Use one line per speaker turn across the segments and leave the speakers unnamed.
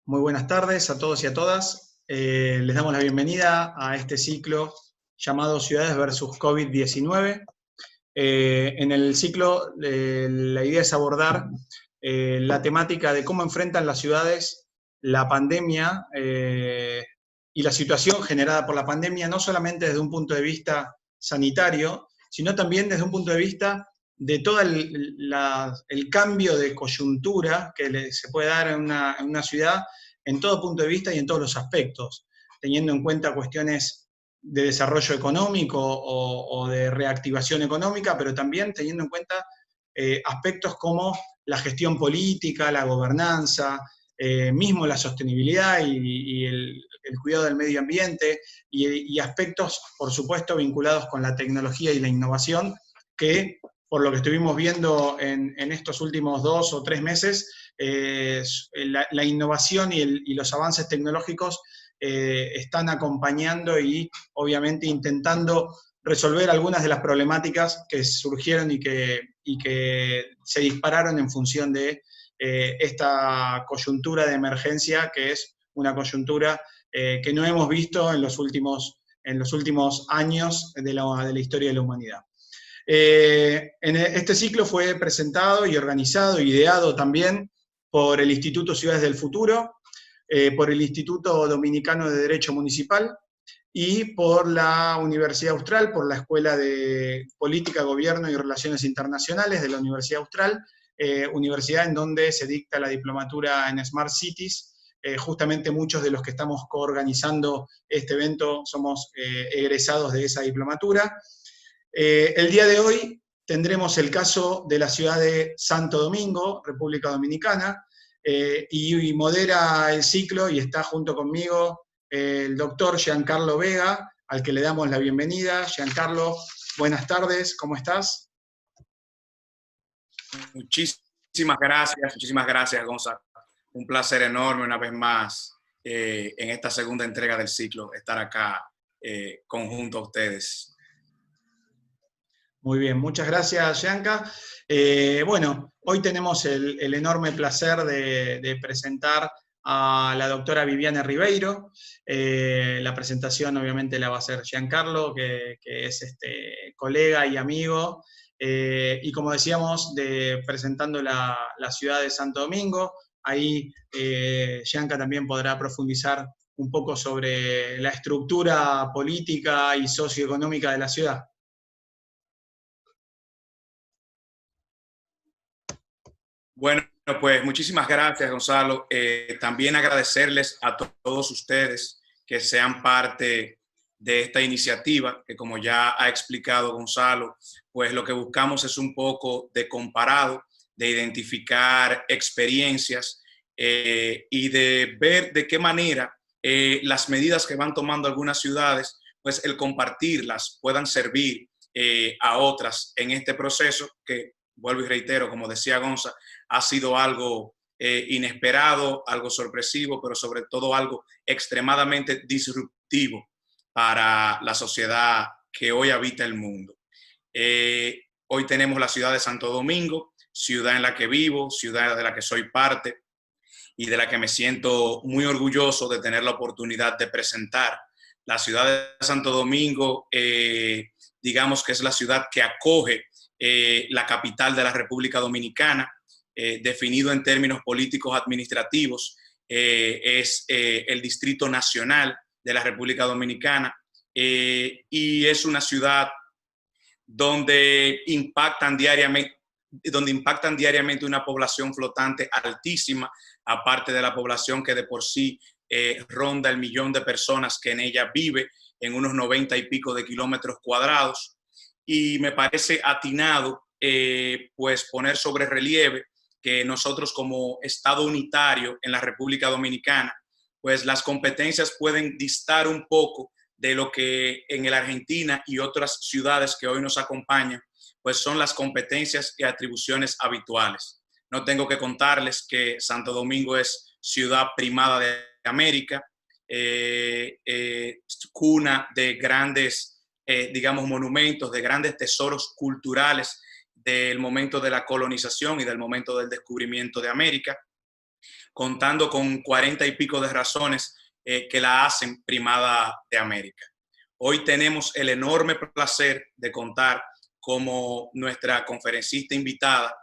Muy buenas tardes a todos y a todas. Les damos la bienvenida a este ciclo llamado Ciudades versus COVID-19. En el ciclo, la idea es abordar la temática de cómo enfrentan las ciudades la pandemia y la situación generada por la pandemia, no solamente desde un punto de vista sanitario, sino también desde un punto de vista de todo el cambio de coyuntura que se puede dar en una ciudad en todo punto de vista y en todos los aspectos, teniendo en cuenta cuestiones de desarrollo económico o de reactivación económica, pero también teniendo en cuenta aspectos como la gestión política, la gobernanza, mismo la sostenibilidad y el cuidado del medio ambiente y aspectos, por supuesto, vinculados con la tecnología y la innovación, que por lo que estuvimos viendo en estos últimos 2 o 3 meses, la innovación y los avances tecnológicos están acompañando y obviamente intentando resolver algunas de las problemáticas que surgieron y que se dispararon en función de esta coyuntura de emergencia, que es una coyuntura que no hemos visto en los últimos años de la historia de la humanidad. Este ciclo fue presentado y organizado, ideado también por el Instituto Ciudades del Futuro, por el Instituto Dominicano de Derecho Municipal y por la Universidad Austral, por la Escuela de Política, Gobierno y Relaciones Internacionales de la Universidad Austral, universidad en donde se dicta la diplomatura en Smart Cities. Justamente muchos de los que estamos coorganizando este evento somos egresados de esa diplomatura. El día de hoy tendremos el caso de la ciudad de Santo Domingo, República Dominicana, y modera el ciclo y está junto conmigo el doctor Giancarlo Vega, al que le damos la bienvenida. Giancarlo, buenas tardes, ¿cómo estás?
Muchísimas gracias, Gonzalo. Un placer enorme una vez más en esta segunda entrega del ciclo, estar acá conjunto a ustedes.
Muy bien, muchas gracias, Gianca. Bueno, hoy tenemos el enorme placer de presentar a la doctora Viviane Ribeiro. La presentación obviamente la va a hacer Giancarlo, que es colega y amigo. Y como decíamos, presentando la ciudad de Santo Domingo, ahí Gianca también podrá profundizar un poco sobre la estructura política y socioeconómica de la ciudad.
Bueno, pues muchísimas gracias, Gonzalo. También agradecerles a todos ustedes que sean parte de esta iniciativa, que como ya ha explicado Gonzalo, pues lo que buscamos es un poco de comparado, de identificar experiencias y de ver de qué manera las medidas que van tomando algunas ciudades, pues el compartirlas puedan servir a otras en este proceso que, vuelvo y reitero, como decía Gonzalo, ha sido algo inesperado, algo sorpresivo, pero sobre todo algo extremadamente disruptivo para la sociedad que hoy habita el mundo. Hoy tenemos la ciudad de Santo Domingo, ciudad en la que vivo, ciudad de la que soy parte y de la que me siento muy orgulloso de tener la oportunidad de presentar. La ciudad de Santo Domingo, digamos que es la ciudad que acoge la capital de la República Dominicana, definido en términos políticos administrativos, es el Distrito Nacional de la República Dominicana y es una ciudad donde impactan diariamente una población flotante altísima, aparte de la población que de por sí ronda el 1.000.000 de personas que en ella vive, en unos 90 y pico de kilómetros cuadrados. Y me parece atinado pues poner sobre relieve que nosotros como Estado unitario en la República Dominicana, pues las competencias pueden distar un poco de lo que en la Argentina y otras ciudades que hoy nos acompañan, pues son las competencias y atribuciones habituales. No tengo que contarles que Santo Domingo es ciudad primada de América, cuna de grandes, digamos, monumentos, de grandes tesoros culturales del momento de la colonización y del momento del descubrimiento de América. contando con 40 y pico de razones que la hacen primada de América. Hoy tenemos el enorme placer de contar como nuestra conferencista invitada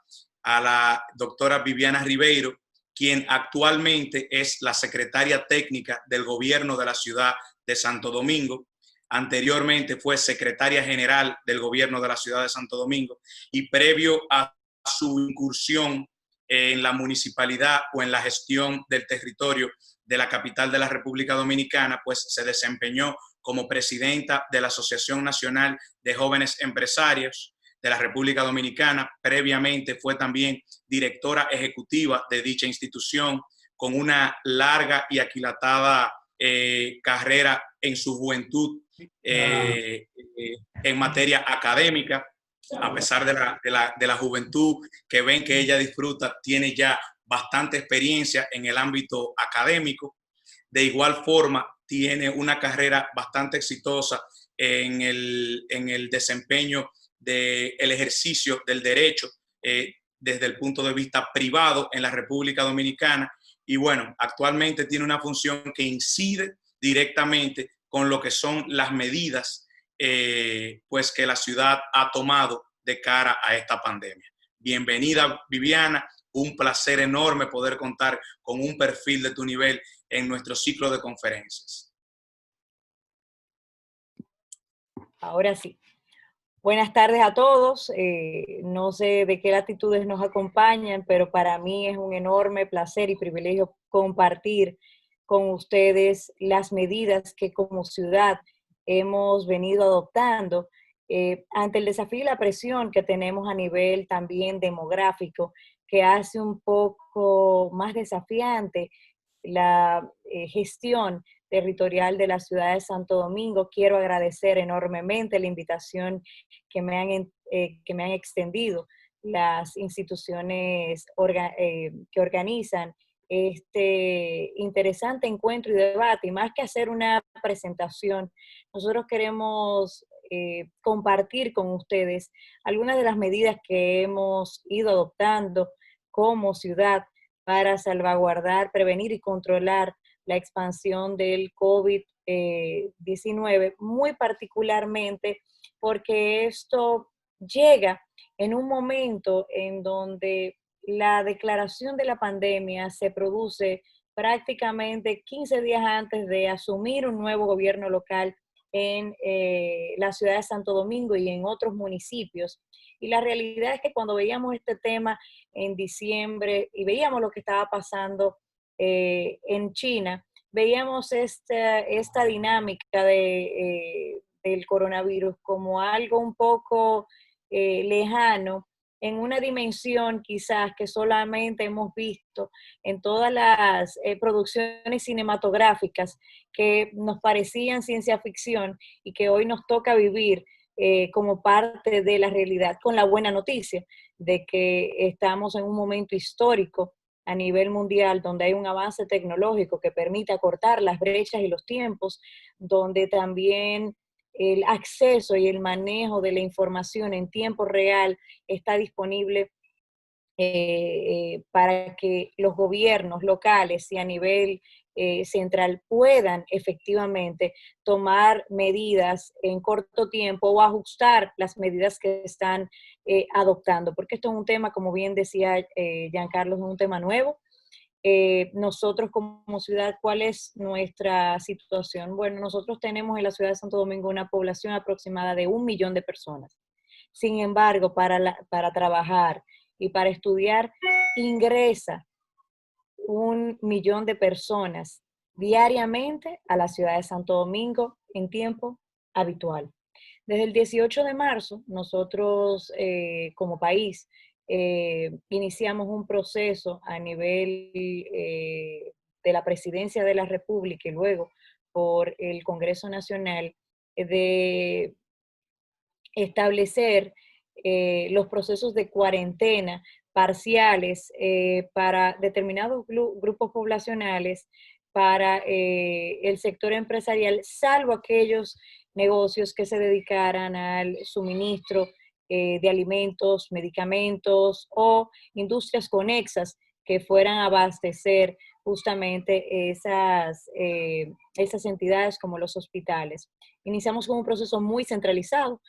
a la doctora Viviana Ribeiro, quien actualmente es la secretaria técnica del gobierno de la ciudad de Santo Domingo. Anteriormente fue secretaria general del gobierno de la ciudad de Santo Domingo y previo a su incursión en la municipalidad o en la gestión del territorio de la capital de la República Dominicana, pues se desempeñó como presidenta de la Asociación Nacional de Jóvenes Empresarios de la República Dominicana. Previamente fue también directora ejecutiva de dicha institución, con una larga y aquilatada carrera en su juventud en materia académica. A pesar de la juventud que ven que ella disfruta, tiene ya bastante experiencia en el ámbito académico. De igual forma, tiene una carrera bastante exitosa en el desempeño del ejercicio del derecho desde el punto de vista privado en la República Dominicana. Y bueno, actualmente tiene una función que incide directamente con lo que son las medidas pues que la ciudad ha tomado de cara a esta pandemia. Bienvenida, Viviana. Un placer enorme poder contar con un perfil de tu nivel en nuestro ciclo de conferencias.
Ahora sí. Buenas tardes a todos. No sé de qué latitudes nos acompañan, pero para mí es un enorme placer y privilegio compartir con ustedes las medidas que como ciudad hemos venido adoptando ante el desafío y la presión que tenemos a nivel también demográfico, que hace un poco más desafiante la gestión territorial de la ciudad de Santo Domingo. Quiero agradecer enormemente la invitación que me han extendido las instituciones que organizan este interesante encuentro y debate. Y más que hacer una presentación, nosotros queremos compartir con ustedes algunas de las medidas que hemos ido adoptando como ciudad para salvaguardar, prevenir y controlar la expansión del COVID-19, muy particularmente porque esto llega en un momento en donde la declaración de la pandemia se produce prácticamente 15 días antes de asumir un nuevo gobierno local en la ciudad de Santo Domingo y en otros municipios. Y la realidad es que cuando veíamos este tema en diciembre y veíamos lo que estaba pasando en China, veíamos esta dinámica del coronavirus como algo un poco lejano, en una dimensión quizás que solamente hemos visto en todas las producciones cinematográficas que nos parecían ciencia ficción y que hoy nos toca vivir como parte de la realidad, con la buena noticia de que estamos en un momento histórico a nivel mundial, donde hay un avance tecnológico que permite acortar las brechas y los tiempos, donde también el acceso y el manejo de la información en tiempo real está disponible para que los gobiernos locales y a nivel central puedan efectivamente tomar medidas en corto tiempo o ajustar las medidas que están adoptando, porque esto es un tema, como bien decía Giancarlo, es un tema nuevo. Nosotros como ciudad, ¿cuál es nuestra situación? Bueno, nosotros tenemos en la ciudad de Santo Domingo una población aproximada de 1 millón de personas. Sin embargo, para trabajar y para estudiar, ingresa 1 millón de personas diariamente a la ciudad de Santo Domingo en tiempo habitual. Desde el 18 de marzo, nosotros como país iniciamos un proceso a nivel de la Presidencia de la República y luego por el Congreso Nacional de establecer los procesos de cuarentena parciales para determinados grupos poblacionales, para el sector empresarial, salvo aquellos negocios que se dedicaran al suministro de alimentos, medicamentos o industrias conexas que fueran a abastecer justamente esas entidades como los hospitales. Iniciamos con un proceso muy centralizado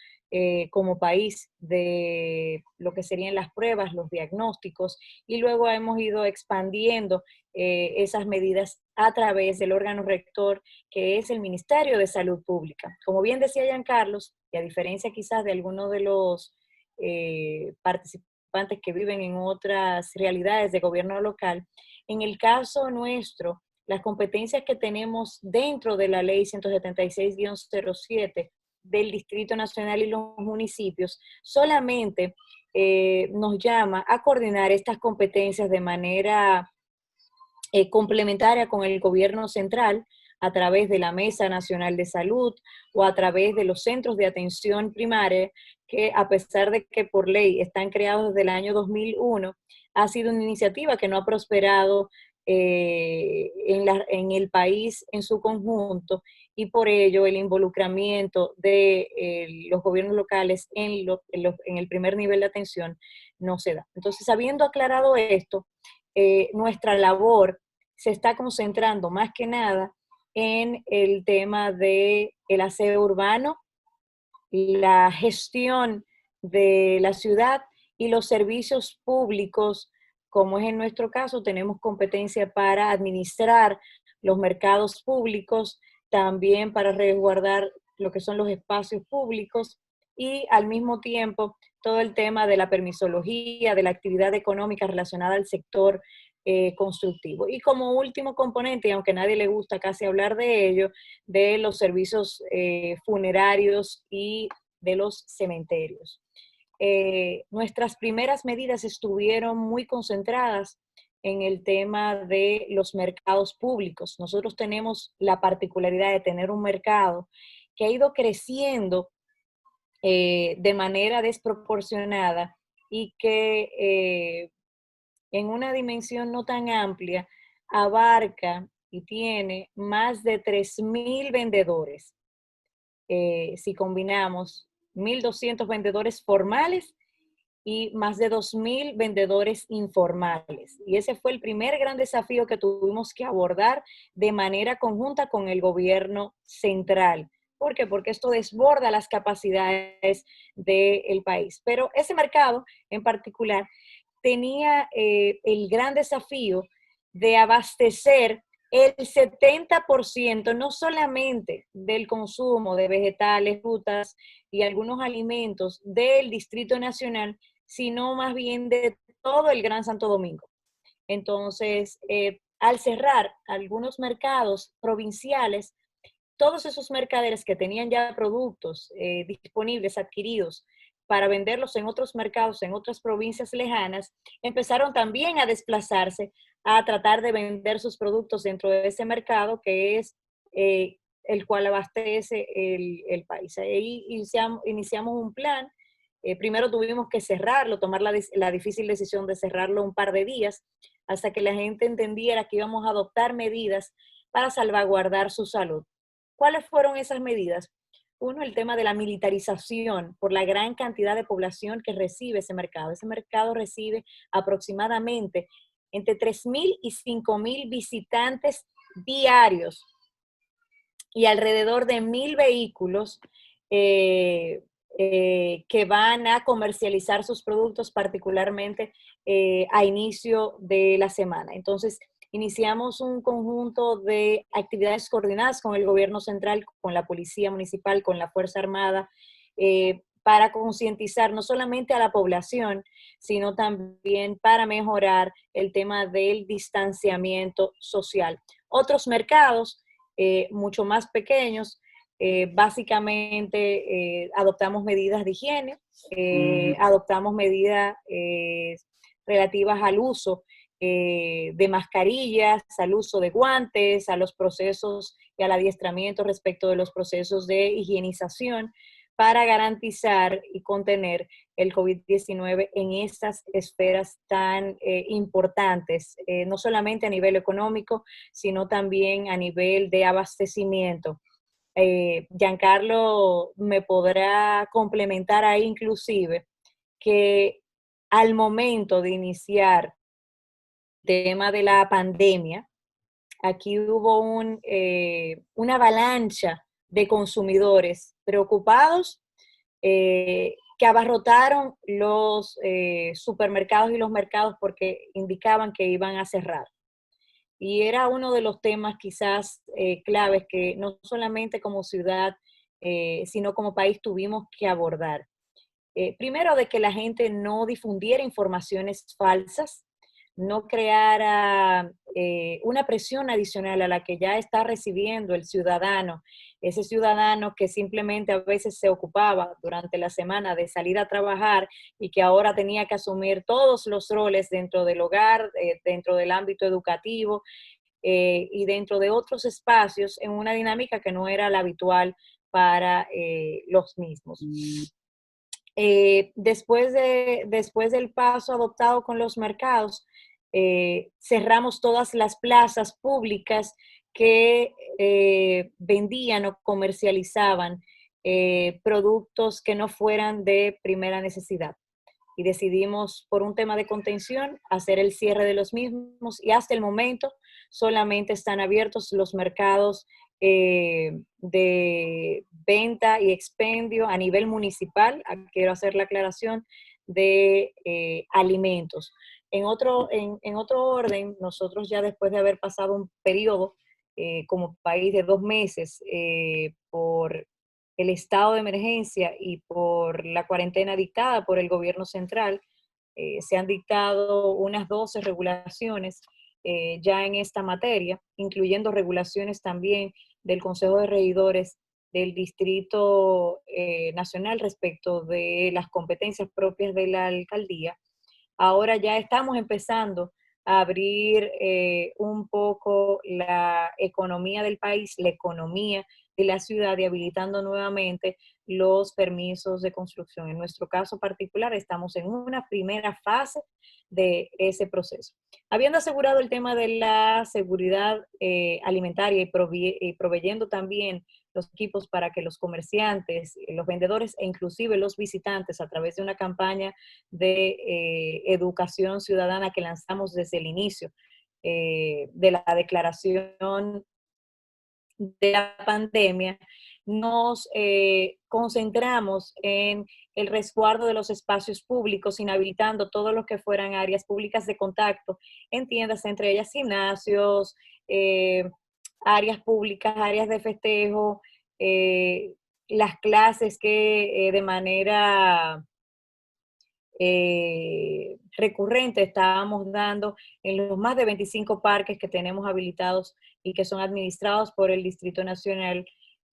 como país de lo que serían las pruebas, los diagnósticos, y luego hemos ido expandiendo esas medidas a través del órgano rector que es el Ministerio de Salud Pública. Como bien decía Giancarlos, y a diferencia quizás de algunos de los participantes que viven en otras realidades de gobierno local, en el caso nuestro, las competencias que tenemos dentro de la ley 176-07 del Distrito Nacional y los municipios, solamente nos llama a coordinar estas competencias de manera complementaria con el gobierno central a través de la Mesa Nacional de Salud o a través de los centros de atención primaria, que a pesar de que por ley están creados desde el año 2001, ha sido una iniciativa que no ha prosperado en el país en su conjunto, y por ello el involucramiento de los gobiernos locales en el primer nivel de atención no se da. Entonces, habiendo aclarado esto, nuestra labor se está concentrando más que nada en el tema del aseo urbano, la gestión de la ciudad y los servicios públicos. Como es en nuestro caso, tenemos competencia para administrar los mercados públicos, también para resguardar lo que son los espacios públicos, y al mismo tiempo todo el tema de la permisología, de la actividad económica relacionada al sector constructivo. Y como último componente, y aunque a nadie le gusta casi hablar de ello, de los servicios funerarios y de los cementerios. Nuestras primeras medidas estuvieron muy concentradas en el tema de los mercados públicos. Nosotros tenemos la particularidad de tener un mercado que ha ido creciendo de manera desproporcionada y que en una dimensión no tan amplia abarca y tiene más de 3.000 vendedores. Si combinamos 1.200 vendedores formales y más de 2.000 vendedores informales. Y ese fue el primer gran desafío que tuvimos que abordar de manera conjunta con el gobierno central. ¿Por qué? Porque esto desborda las capacidades del país. Pero ese mercado en particular tenía el gran desafío de abastecer el 70% no solamente del consumo de vegetales, frutas y algunos alimentos del Distrito Nacional, sino más bien de todo el Gran Santo Domingo. Entonces, al cerrar algunos mercados provinciales, todos esos mercaderes que tenían ya productos disponibles, adquiridos, para venderlos en otros mercados, en otras provincias lejanas, empezaron también a desplazarse a tratar de vender sus productos dentro de ese mercado que es el cual abastece el país. Ahí iniciamos un plan. Primero tuvimos que cerrarlo, tomar la difícil decisión de cerrarlo un par de días hasta que la gente entendiera que íbamos a adoptar medidas para salvaguardar su salud. ¿Cuáles fueron esas medidas? Uno, el tema de la militarización por la gran cantidad de población que recibe ese mercado. Ese mercado recibe aproximadamente entre 3.000 y 5.000 visitantes diarios y alrededor de 1.000 vehículos que van a comercializar sus productos, particularmente a inicio de la semana. Entonces, iniciamos un conjunto de actividades coordinadas con el gobierno central, con la policía municipal, con la Fuerza Armada, para concientizar no solamente a la población, sino también para mejorar el tema del distanciamiento social. Otros mercados mucho más pequeños, básicamente adoptamos medidas de higiene, adoptamos medidas relativas al uso de mascarillas, al uso de guantes, a los procesos y al adiestramiento respecto de los procesos de higienización para garantizar y contener el COVID-19 en estas esferas tan importantes, no solamente a nivel económico, sino también a nivel de abastecimiento. Giancarlo me podrá complementar ahí inclusive que al momento de iniciar tema de la pandemia, aquí hubo una avalancha de consumidores preocupados que abarrotaron los supermercados y los mercados porque indicaban que iban a cerrar. Y era uno de los temas quizás claves que no solamente como ciudad, sino como país tuvimos que abordar. Primero, de que la gente no difundiera informaciones falsas, no creara una presión adicional a la que ya está recibiendo el ciudadano, ese ciudadano que simplemente a veces se ocupaba durante la semana de salir a trabajar y que ahora tenía que asumir todos los roles dentro del hogar, dentro del ámbito educativo y dentro de otros espacios en una dinámica que no era la habitual para los mismos. Después del paso adoptado con los mercados, cerramos todas las plazas públicas que vendían o comercializaban productos que no fueran de primera necesidad. Y decidimos, por un tema de contención, hacer el cierre de los mismos y hasta el momento solamente están abiertos los mercados de venta y expendio a nivel municipal, quiero hacer la aclaración, de alimentos. En otro orden, nosotros ya después de haber pasado un periodo como país de 2 meses por el estado de emergencia y por la cuarentena dictada por el gobierno central, se han dictado unas 12 regulaciones ya en esta materia, incluyendo regulaciones también del Consejo de Regidores del Distrito Nacional respecto de las competencias propias de la alcaldía. Ahora ya estamos empezando a abrir un poco la economía del país, la economía de la ciudad y habilitando nuevamente los permisos de construcción. En nuestro caso particular, estamos en una primera fase de ese proceso. Habiendo asegurado el tema de la seguridad alimentaria y proveyendo también los equipos para que los comerciantes, los vendedores e inclusive los visitantes a través de una campaña de educación ciudadana que lanzamos desde el inicio de la declaración de la pandemia, nos concentramos en el resguardo de los espacios públicos, inhabilitando todo lo que fueran áreas públicas de contacto en tiendas, entre ellas gimnasios, áreas públicas, áreas de festejo, las clases que de manera recurrente estábamos dando en los más de 25 parques que tenemos habilitados y que son administrados por el Distrito Nacional,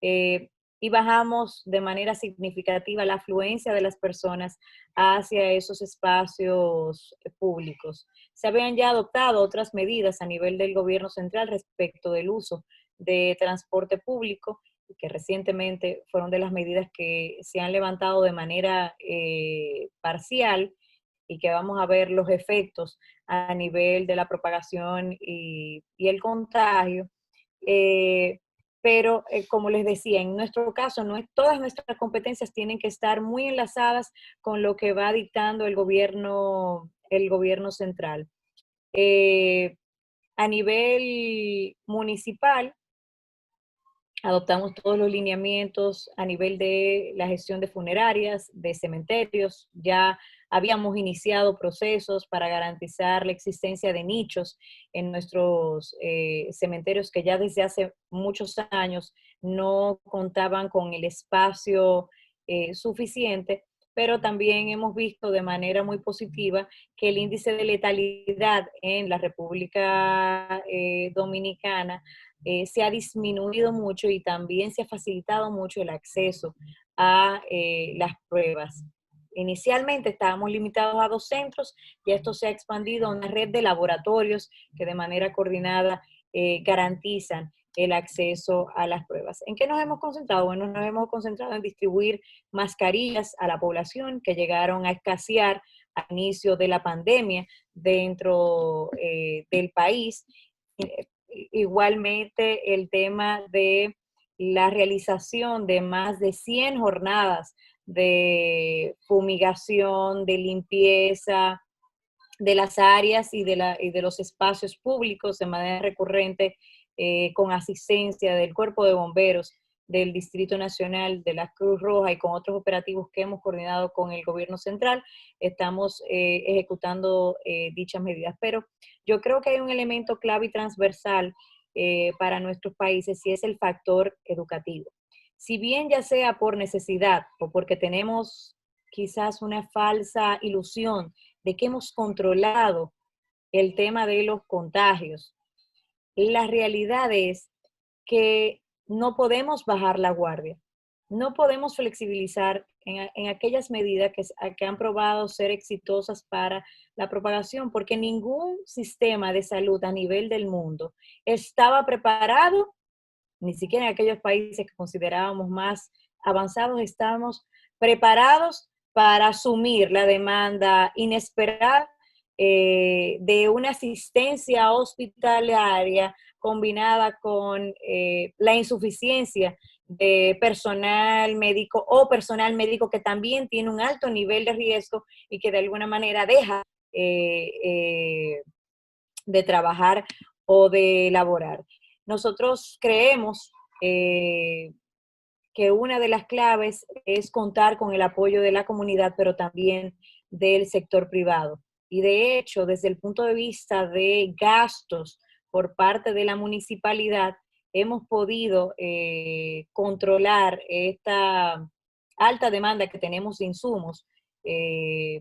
y bajamos de manera significativa la afluencia de las personas hacia esos espacios públicos. Se habían ya adoptado otras medidas a nivel del gobierno central respecto del uso de transporte público, que recientemente fueron de las medidas que se han levantado de manera parcial y que vamos a ver los efectos a nivel de la propagación y el contagio. Pero como les decía, en nuestro caso, todas nuestras competencias tienen que estar muy enlazadas con lo que va dictando el gobierno central. A nivel municipal, adoptamos todos los lineamientos a nivel de la gestión de funerarias, de cementerios. Ya habíamos iniciado procesos para garantizar la existencia de nichos en nuestros cementerios que ya desde hace muchos años no contaban con el espacio suficiente, pero también hemos visto de manera muy positiva que el índice de letalidad en la República Dominicana se ha disminuido mucho y también se ha facilitado mucho el acceso a las pruebas. Inicialmente estábamos limitados a 2 centros y esto se ha expandido a una red de laboratorios que de manera coordinada garantizan el acceso a las pruebas. ¿En qué nos hemos concentrado? Bueno, nos hemos concentrado en distribuir mascarillas a la población que llegaron a escasear al inicio de la pandemia dentro del país. Igualmente el tema de la realización de más de 100 jornadas de fumigación, de limpieza, de las áreas y de los espacios públicos de manera recurrente, con asistencia del Cuerpo de Bomberos, del Distrito Nacional, de la Cruz Roja y con otros operativos que hemos coordinado con el gobierno central, estamos ejecutando dichas medidas. Pero yo creo que hay un elemento clave y transversal para nuestros países y es el factor educativo. Si bien ya sea por necesidad o porque tenemos quizás una falsa ilusión de que hemos controlado el tema de los contagios, la realidad es que no podemos bajar la guardia, no podemos flexibilizar en aquellas medidas que han probado ser exitosas para la propagación, porque ningún sistema de salud a nivel del mundo estaba preparado, ni siquiera en aquellos países que considerábamos más avanzados, estábamos preparados para asumir la demanda inesperada de una asistencia hospitalaria combinada con la insuficiencia de personal médico o personal médico que también tiene un alto nivel de riesgo y que de alguna manera deja eh, eh, de trabajar o de laborar. Nosotros creemos que una de las claves es contar con el apoyo de la comunidad, pero también del sector privado. Y de hecho, desde el punto de vista de gastos por parte de la municipalidad, hemos podido controlar esta alta demanda que tenemos de insumos,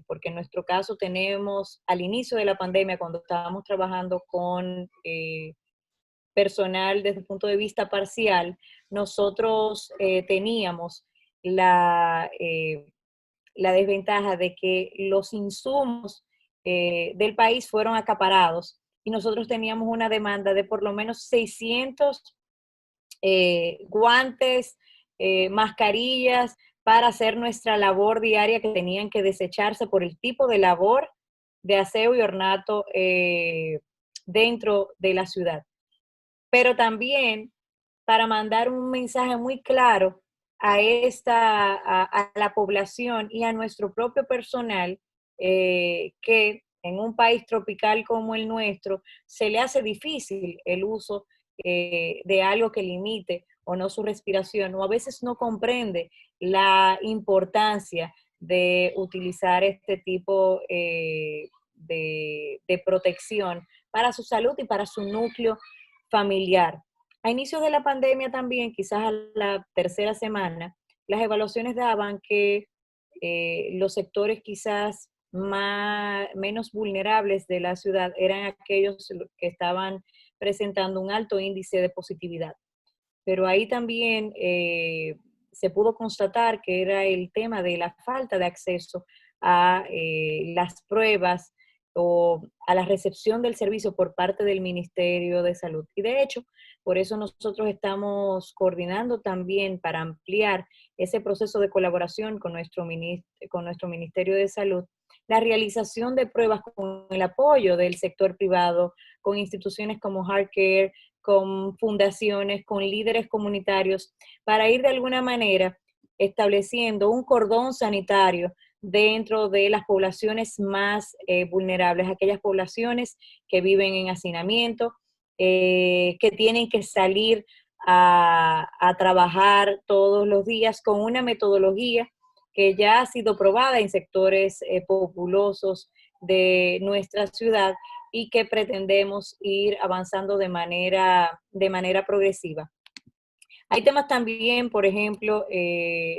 porque en nuestro caso tenemos al inicio de la pandemia, cuando estábamos trabajando con personal desde el punto de vista parcial, nosotros teníamos la desventaja de que los insumos del país fueron acaparados y nosotros teníamos una demanda de por lo menos 600 guantes, mascarillas para hacer nuestra labor diaria que tenían que desecharse por el tipo de labor de aseo y ornato dentro de la ciudad. Pero también para mandar un mensaje muy claro a la población y a nuestro propio personal, que en un país tropical como el nuestro se le hace difícil el uso de algo que limite o no su respiración, o a veces no comprende la importancia de utilizar este tipo de protección para su salud y para su núcleo familiar. A inicios de la pandemia también, quizás a la tercera semana, las evaluaciones daban que los sectores quizás menos vulnerables de la ciudad eran aquellos que estaban presentando un alto índice de positividad. Pero ahí también se pudo constatar que era el tema de la falta de acceso a las pruebas o a la recepción del servicio por parte del Ministerio de Salud. Y de hecho, por eso nosotros estamos coordinando también para ampliar ese proceso de colaboración con nuestro Ministerio de Salud, la realización de pruebas con el apoyo del sector privado, con instituciones como HeartCare, con fundaciones, con líderes comunitarios, para ir de alguna manera estableciendo un cordón sanitario dentro de las poblaciones más vulnerables, aquellas poblaciones que viven en hacinamiento, que tienen que salir a trabajar todos los días con una metodología que ya ha sido probada en sectores populosos de nuestra ciudad y que pretendemos ir avanzando de manera progresiva. Hay temas también, por ejemplo,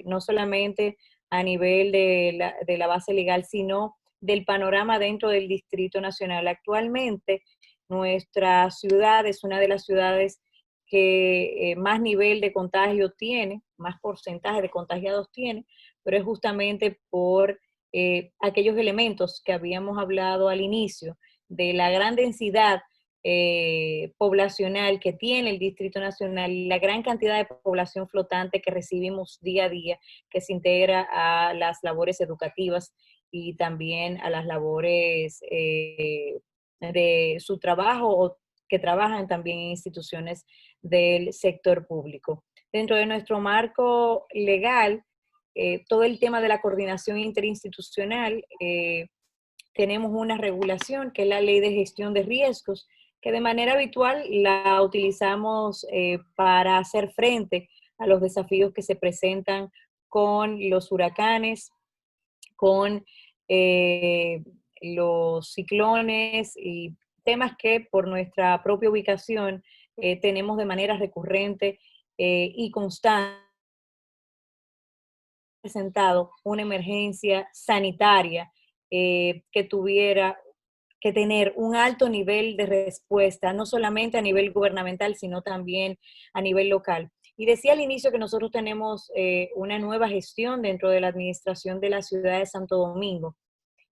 no solamente a nivel de la base legal, sino del panorama dentro del Distrito Nacional. Actualmente, nuestra ciudad es una de las ciudades que más nivel de contagio tiene, más porcentaje de contagiados tiene, pero es justamente por aquellos elementos que habíamos hablado al inicio, de la gran densidad poblacional que tiene el Distrito Nacional y la gran cantidad de población flotante que recibimos día a día, que se integra a las labores educativas y también a las labores de su trabajo o que trabajan también en instituciones del sector público. Dentro de nuestro marco legal, todo el tema de la coordinación interinstitucional tenemos una regulación que es la Ley de Gestión de Riesgos, que de manera habitual la utilizamos para hacer frente a los desafíos que se presentan con los huracanes, con los ciclones y temas que por nuestra propia ubicación tenemos de manera recurrente y constante presentado una emergencia sanitaria que tuviera que tener un alto nivel de respuesta, no solamente a nivel gubernamental, sino también a nivel local. Y decía al inicio que nosotros tenemos una nueva gestión dentro de la administración de la ciudad de Santo Domingo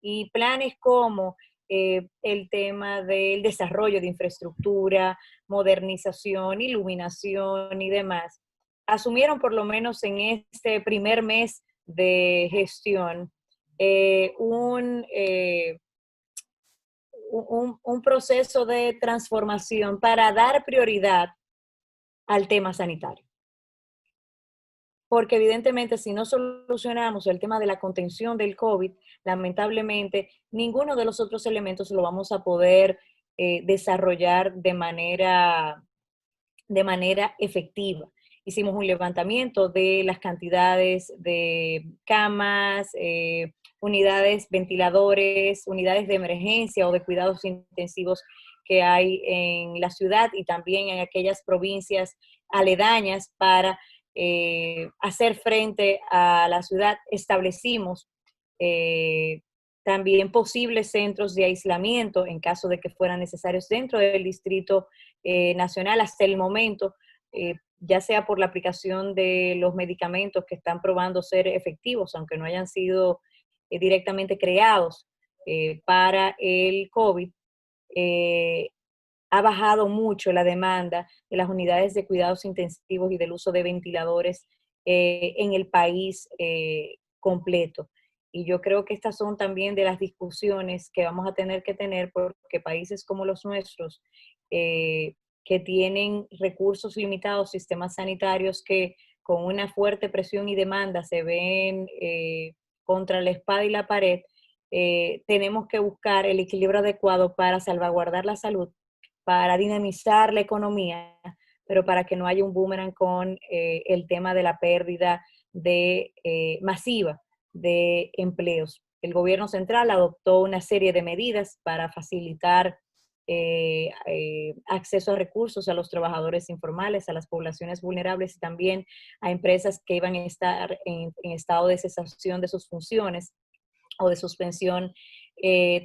y planes como el tema del desarrollo de infraestructura, modernización, iluminación y demás, asumieron por lo menos en este primer mes de gestión eh, un, eh, un proceso de transformación para dar prioridad al tema sanitario. Porque evidentemente si no solucionamos el tema de la contención del COVID, lamentablemente ninguno de los otros elementos lo vamos a poder desarrollar de manera efectiva. Hicimos un levantamiento de las cantidades de camas, unidades, ventiladores, unidades de emergencia o de cuidados intensivos que hay en la ciudad y también en aquellas provincias aledañas para hacer frente a la ciudad. Establecimos también posibles centros de aislamiento en caso de que fueran necesarios dentro del Distrito Nacional hasta el momento, ya sea por la aplicación de los medicamentos que están probando ser efectivos, aunque no hayan sido directamente creados para el COVID, eh, ha bajado mucho la demanda de las unidades de cuidados intensivos y del uso de ventiladores en el país completo. Y yo creo que estas son también de las discusiones que vamos a tener que tener porque países como los nuestros, que tienen recursos limitados, sistemas sanitarios que con una fuerte presión y demanda se ven contra la espada y la pared, tenemos que buscar el equilibrio adecuado para salvaguardar la salud, para dinamizar la economía, pero para que no haya un boomerang con el tema de la pérdida masiva de empleos. El gobierno central adoptó una serie de medidas para facilitar acceso a recursos a los trabajadores informales, a las poblaciones vulnerables y también a empresas que iban a estar en estado de cesación de sus funciones o de suspensión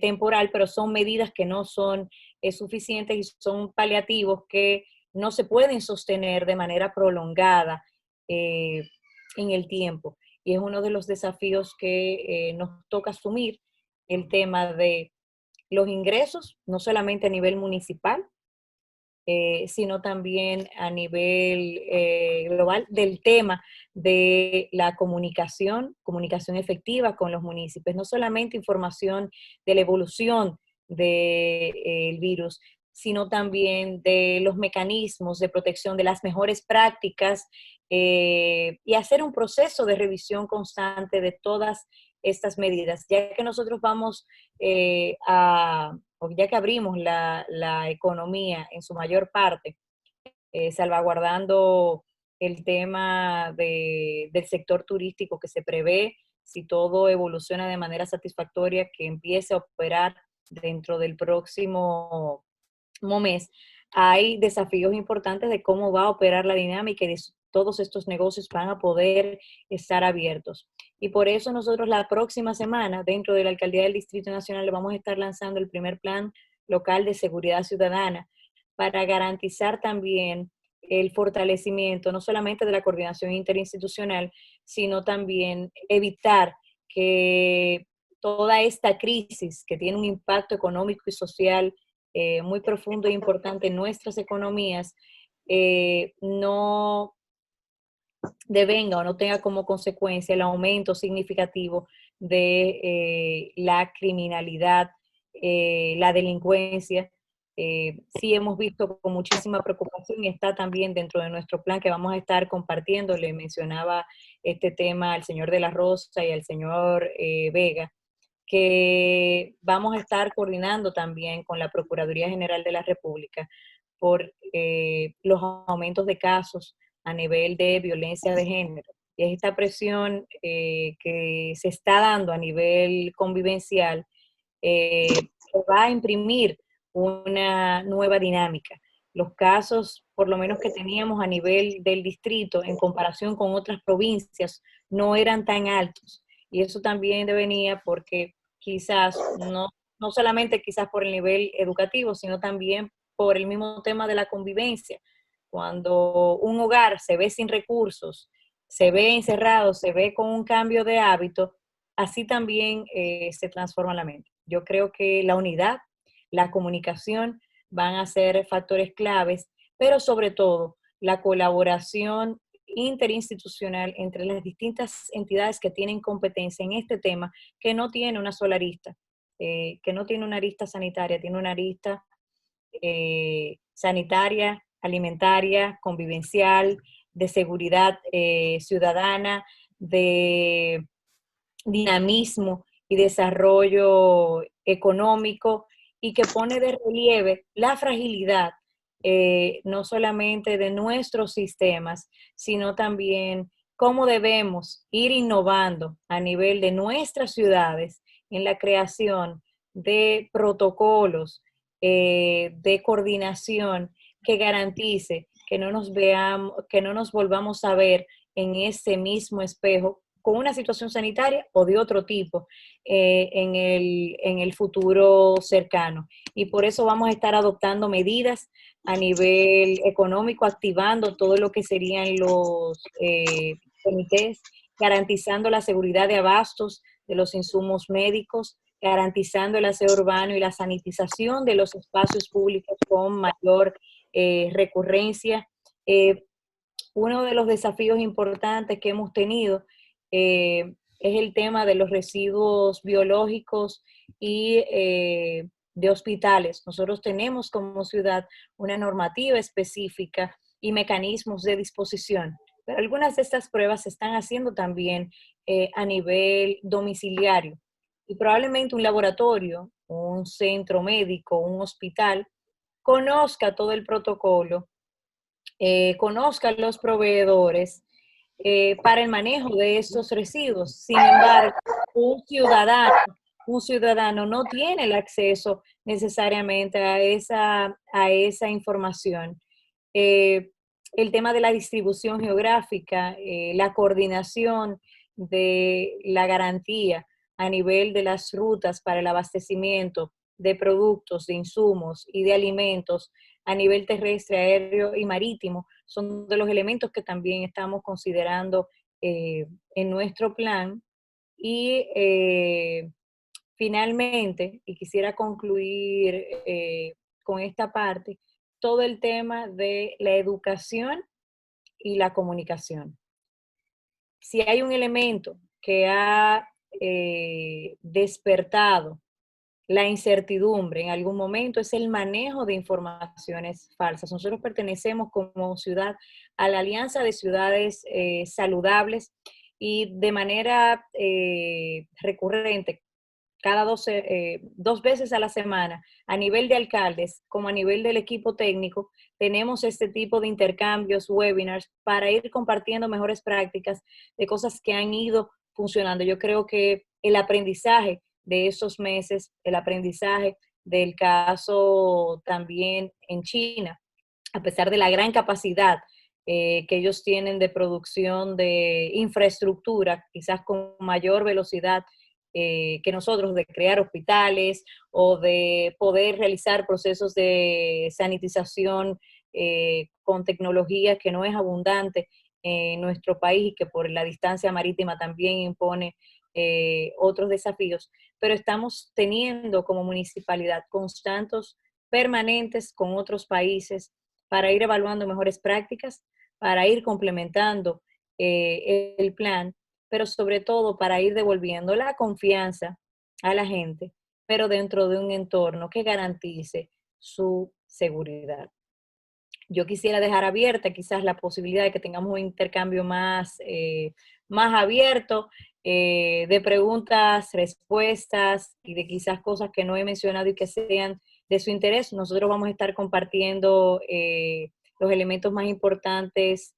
temporal, pero son medidas que no son suficientes y son paliativos que no se pueden sostener de manera prolongada en el tiempo. Y es uno de los desafíos que nos toca asumir, el tema de los ingresos, no solamente a nivel municipal, sino también a nivel global del tema de la comunicación efectiva con los municipios, no solamente información de la evolución del virus, sino también de los mecanismos de protección, de las mejores prácticas y hacer un proceso de revisión constante de todas estas medidas, ya que nosotros vamos ya que abrimos la economía en su mayor parte, salvaguardando el tema del sector turístico que se prevé, si todo evoluciona de manera satisfactoria, que empiece a operar dentro del próximo mes. Hay desafíos importantes de cómo va a operar la dinámica y de todos estos negocios van a poder estar abiertos. Y por eso nosotros la próxima semana, dentro de la Alcaldía del Distrito Nacional, le vamos a estar lanzando el primer plan local de seguridad ciudadana para garantizar también el fortalecimiento, no solamente de la coordinación interinstitucional, sino también evitar que toda esta crisis que tiene un impacto económico y social muy profundo e importante en nuestras economías, no devenga o no tenga como consecuencia el aumento significativo de la criminalidad, la delincuencia. Sí hemos visto con muchísima preocupación y está también dentro de nuestro plan que vamos a estar compartiendo. Le mencionaba este tema al señor de la Rosa y al señor Vega, que vamos a estar coordinando también con la Procuraduría General de la República por los aumentos de casos a nivel de violencia de género. Y es esta presión que se está dando a nivel convivencial que va a imprimir una nueva dinámica. Los casos, por lo menos que teníamos a nivel del distrito, en comparación con otras provincias, no eran tan altos. Y eso también devenía porque quizás, no solamente quizás por el nivel educativo, sino también por el mismo tema de la convivencia. Cuando un hogar se ve sin recursos, se ve encerrado, se ve con un cambio de hábito, así también se transforma la mente. Yo creo que la unidad, la comunicación van a ser factores claves, pero sobre todo la colaboración interinstitucional entre las distintas entidades que tienen competencia en este tema, que no tiene una sola arista, que no tiene una arista sanitaria, tiene una arista sanitaria, alimentaria, convivencial, de seguridad ciudadana, de dinamismo y desarrollo económico, y que pone de relieve la fragilidad no solamente de nuestros sistemas, sino también cómo debemos ir innovando a nivel de nuestras ciudades en la creación de protocolos de coordinación que garantice que no nos veamos, que no nos volvamos a ver en ese mismo espejo con una situación sanitaria o de otro tipo en el futuro cercano. Y por eso vamos a estar adoptando medidas a nivel económico, activando todo lo que serían los comités, garantizando la seguridad de abastos de los insumos médicos, garantizando el aseo urbano y la sanitización de los espacios públicos con mayor recurrencia. Uno de los desafíos importantes que hemos tenido es el tema de los residuos biológicos y de hospitales. Nosotros tenemos como ciudad una normativa específica y mecanismos de disposición, pero algunas de estas pruebas se están haciendo también a nivel domiciliario. Y probablemente un laboratorio, un centro médico, un hospital, conozca todo el protocolo, conozca los proveedores para el manejo de estos residuos. Sin embargo, un ciudadano no tiene el acceso necesariamente a esa información. Eh, el tema de la distribución geográfica, la coordinación de la garantía a nivel de las rutas para el abastecimiento de productos, de insumos y de alimentos a nivel terrestre, aéreo y marítimo, son de los elementos que también estamos considerando en nuestro plan. Y finalmente, y quisiera concluir con esta parte, todo el tema de la educación y la comunicación. Si hay un elemento que ha despertado la incertidumbre en algún momento, es el manejo de informaciones falsas. Nosotros pertenecemos como ciudad a la Alianza de Ciudades Saludables, y de manera recurrente, cada 2 veces a la semana, a nivel de alcaldes como a nivel del equipo técnico, tenemos este tipo de intercambios, webinars, para ir compartiendo mejores prácticas de cosas que han ido funcionando. Yo creo que el aprendizaje de esos meses, el aprendizaje del caso también en China, a pesar de la gran capacidad que ellos tienen de producción de infraestructura, quizás con mayor velocidad que nosotros, de crear hospitales o de poder realizar procesos de sanitización con tecnología que no es abundante en nuestro país y que por la distancia marítima también impone otros desafíos, pero estamos teniendo como municipalidad constantes permanentes con otros países para ir evaluando mejores prácticas, para ir complementando el plan, pero sobre todo para ir devolviendo la confianza a la gente, pero dentro de un entorno que garantice su seguridad. yo quisiera dejar abierta quizás la posibilidad de que tengamos un intercambio más abierto, de preguntas, respuestas y de quizás cosas que no he mencionado y que sean de su interés. Nosotros vamos a estar compartiendo los elementos más importantes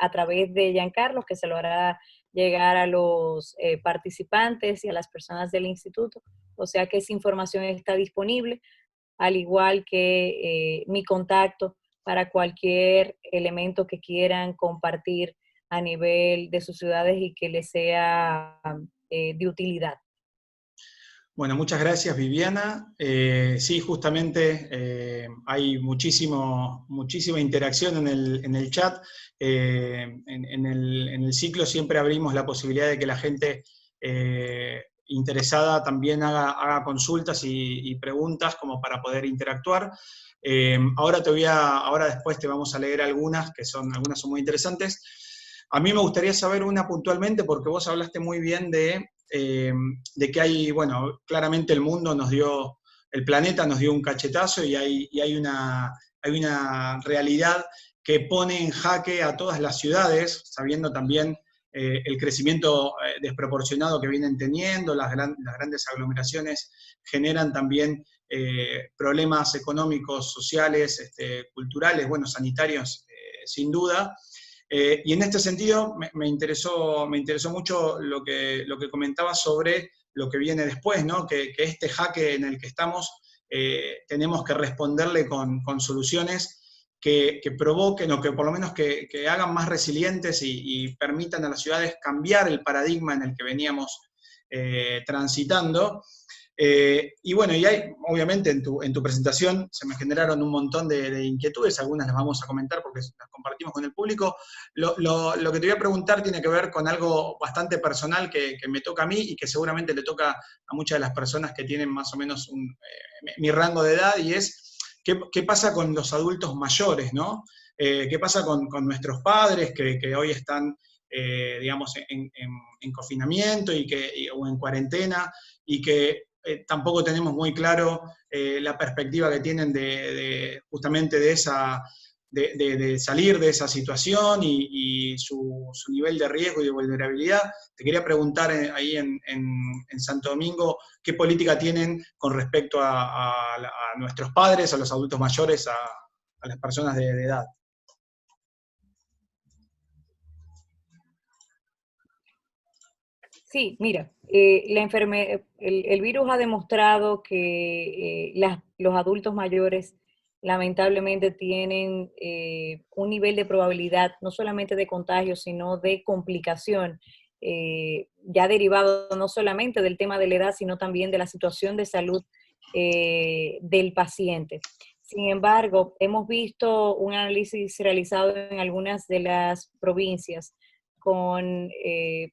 a través de Giancarlo, que se lo hará llegar a los participantes y a las personas del instituto. O sea que esa información está disponible, al igual que mi contacto para cualquier elemento que quieran compartir a nivel de sus ciudades y que les sea de utilidad.
Bueno, muchas gracias, Viviana. Sí, justamente hay muchísima interacción en el chat. En el ciclo siempre abrimos la posibilidad de que la gente interesada también haga consultas y preguntas como para poder interactuar. Ahora después te vamos a leer algunas son muy interesantes. A mí me gustaría saber una puntualmente, porque vos hablaste muy bien de que hay, bueno, claramente el planeta nos dio un cachetazo y hay una realidad que pone en jaque a todas las ciudades, sabiendo también el crecimiento desproporcionado que vienen teniendo, las grandes aglomeraciones generan también problemas económicos, sociales, culturales, bueno, sanitarios, sin duda. Y en este sentido me interesó mucho lo que comentaba sobre lo que viene después, ¿no? Que este jaque en el que estamos tenemos que responderle con soluciones que provoquen o que por lo menos que hagan más resilientes y permitan a las ciudades cambiar el paradigma en el que veníamos transitando. Y bueno, obviamente en tu presentación se me generaron un montón de inquietudes, algunas las vamos a comentar porque las compartimos con el público. Lo que te voy a preguntar tiene que ver con algo bastante personal que me toca a mí y que seguramente le toca a muchas de las personas que tienen más o menos mi rango de edad, y es ¿qué pasa con los adultos mayores, ¿no? ¿Qué pasa con nuestros padres que hoy están, digamos, en confinamiento o en cuarentena, y que tampoco tenemos muy claro la perspectiva que tienen justamente de salir de esa situación y su nivel de riesgo y de vulnerabilidad? Te quería preguntar ahí en Santo Domingo, ¿qué política tienen con respecto a nuestros padres, a los adultos mayores, a las personas de edad?
Sí, mira, el virus ha demostrado que los adultos mayores lamentablemente tienen un nivel de probabilidad no solamente de contagio, sino de complicación, ya derivado no solamente del tema de la edad, sino también de la situación de salud del paciente. Sin embargo, hemos visto un análisis realizado en algunas de las provincias con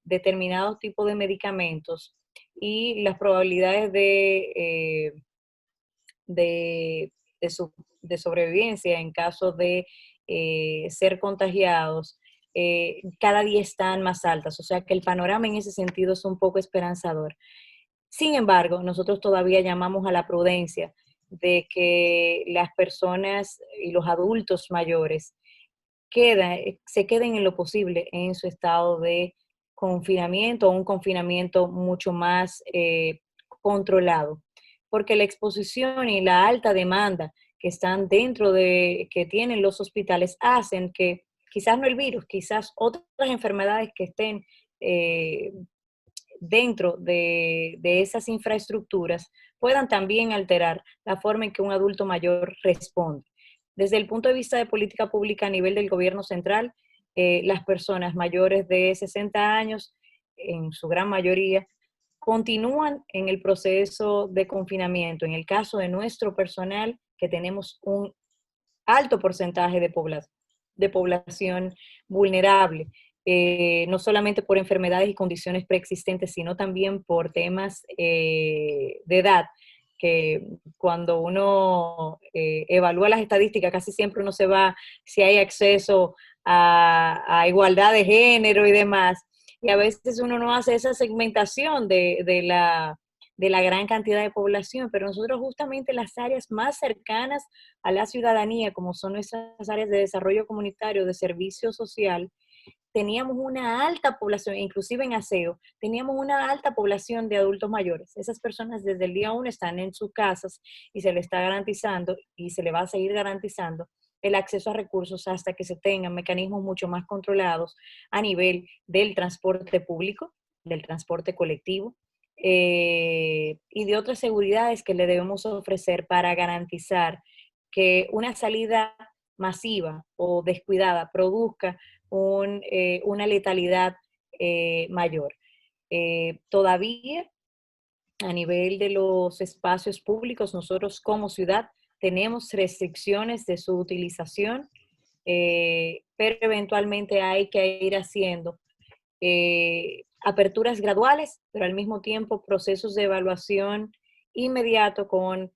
determinados tipos de medicamentos y las probabilidades de, de sobrevivencia en caso de ser contagiados, cada día están más altas. O sea que el panorama en ese sentido es un poco esperanzador. Sin embargo, nosotros todavía llamamos a la prudencia de que las personas y los adultos mayores se queden en lo posible en su estado de confinamiento o un confinamiento mucho más controlado, porque la exposición y la alta demanda que están que tienen los hospitales hacen que quizás no el virus, quizás otras enfermedades que estén eh, dentro de esas infraestructuras puedan también alterar la forma en que un adulto mayor responde. Desde el punto de vista de política pública a nivel del gobierno central, las personas mayores de 60 años, en su gran mayoría, continúan en el proceso de confinamiento. En el caso de nuestro personal, que tenemos un alto porcentaje de población vulnerable, no solamente por enfermedades y condiciones preexistentes, sino también por temas de edad, que cuando uno evalúa las estadísticas, casi siempre uno se va si hay acceso a igualdad de género y demás, y a veces uno no hace esa segmentación de la gran cantidad de población, pero nosotros justamente las áreas más cercanas a la ciudadanía, como son nuestras áreas de desarrollo comunitario, de servicio social, teníamos una alta población, inclusive en aseo, teníamos una alta población de adultos mayores. Esas personas desde el día 1 están en sus casas y se les está garantizando y se le va a seguir garantizando el acceso a recursos hasta que se tengan mecanismos mucho más controlados a nivel del transporte público, del transporte colectivo y de otras seguridades que le debemos ofrecer para garantizar que una salida masiva o descuidada produzca una letalidad mayor. Todavía a nivel de los espacios públicos, nosotros como ciudad tenemos restricciones de su utilización, pero eventualmente hay que ir haciendo aperturas graduales, pero al mismo tiempo procesos de evaluación inmediato con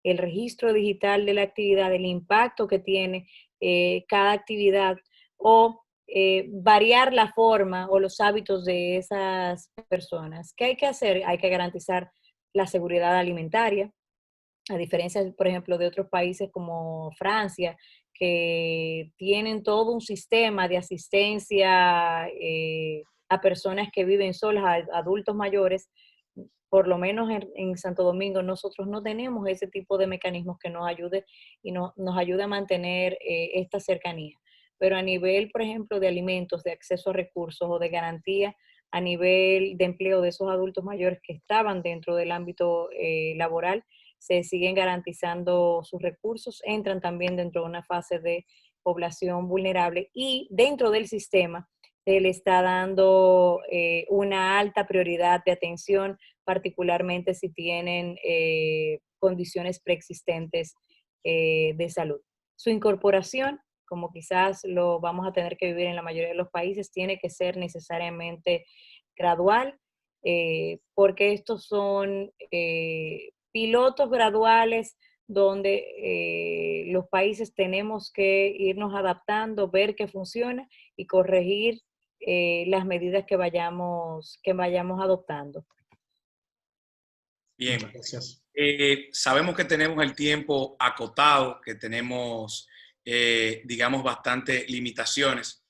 el registro digital de la actividad, el impacto que tiene cada actividad o variar la forma o los hábitos de esas personas. ¿Qué hay que hacer? Hay que garantizar la seguridad alimentaria, a diferencia, por ejemplo, de otros países como Francia, que tienen todo un sistema de asistencia a personas que viven solas, a adultos mayores. Por lo menos en Santo Domingo nosotros no tenemos ese tipo de mecanismos que nos ayude y nos ayude a mantener esta cercanía. Pero a nivel, por ejemplo, de alimentos, de acceso a recursos o de garantía a nivel de empleo de esos adultos mayores que estaban dentro del ámbito laboral, se siguen garantizando sus recursos, entran también dentro de una fase de población vulnerable y dentro del sistema se le está dando una alta prioridad de atención, particularmente si tienen condiciones preexistentes de salud. Su incorporación, como quizás lo vamos a tener que vivir en la mayoría de los países, tiene que ser necesariamente gradual, porque estos son pilotos graduales donde los países tenemos que irnos adaptando, ver qué funciona y corregir las medidas que vayamos adoptando.
Bien,
Muchas gracias.
sabemos que tenemos el tiempo acotado, que tenemos, digamos, bastantes limitaciones.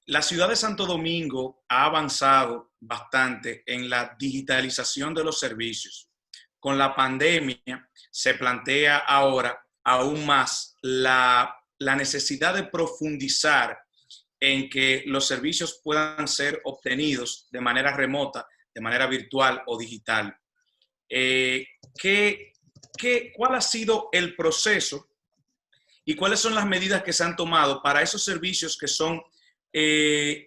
La ciudad de Santo Domingo ha avanzado bastante en la digitalización de los servicios. Con la pandemia se plantea ahora aún más la necesidad de profundizar en que los servicios puedan ser obtenidos de manera remota, de manera virtual o digital. Eh, ¿qué, ¿Cuál ha sido el proceso y cuáles son las medidas que se han tomado para esos servicios que son